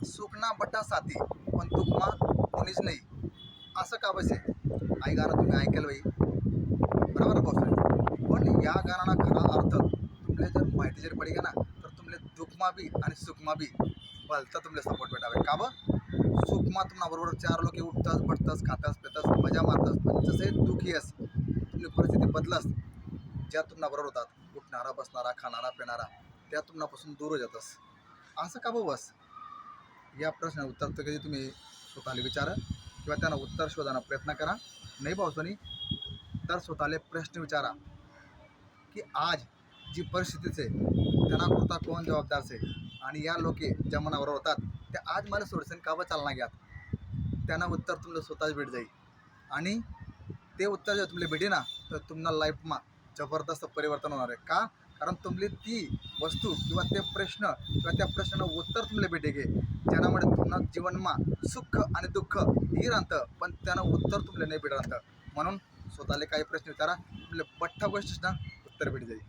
सुखना बटा साथी पण दुखमा कोणीच नाही, असं का बसे. आई गाणं तुम्ही ऐकेल बाई, बरोबर बसतोय. पण या गाण्याला खरा अर्थ तुमले जर माहिती जर पडी ना, तर तुमले दुखमा बी आणि सुखमा बी भलता तुमले सपोर्ट भेटावे का. सुखमा तुम्हाला बरोबर चार लोक उठतास पडतास खातास पितास मजा मारतास, पण जसे दुखी अस तुमची परिस्थिती बदलास, ज्या तुम्हाला बरोबर होतात उठणारा बसणारा खाणारा पिणारा, त्या तुम्हापासून दूर जातस. असं का बस. या प्रश्न उत्तर तर कधी तुम्ही स्वतःला विचारा किंवा त्यांना उत्तर शोधण्याचा प्रयत्न करा. नाही पावसानी तर स्वतःला प्रश्न विचारा की आज जी परिस्थितीच आहे त्यांना कोण जबाबदार आहे, आणि या लोके ज्या मनावर होतात ते आज मला सोडसन का बा चालना घ्यात. त्यांना उत्तर तुम्हाला स्वतःच भेट जाईल, आणि ते उत्तर जर तुम्हाला भेटे ना, तर तुम्हाला लाईफमा जबरदस्त परिवर्तन होणार आहे का. कारण तुमली ती वस्तू किंवा ते प्रश्न किंवा त्या प्रश्नानं उत्तर तुम्हाला भेटे गे, ज्यामुळे तुम्हाला जीवनमा सुख आणि दुःख ही राहतं, पण त्यानं उत्तर तुम्हाला नाही भेट राहतं. म्हणून स्वतःला काही प्रश्न विचारा, तुमले बठ्ठा गोष्टीच ना उत्तर भेट जाईल.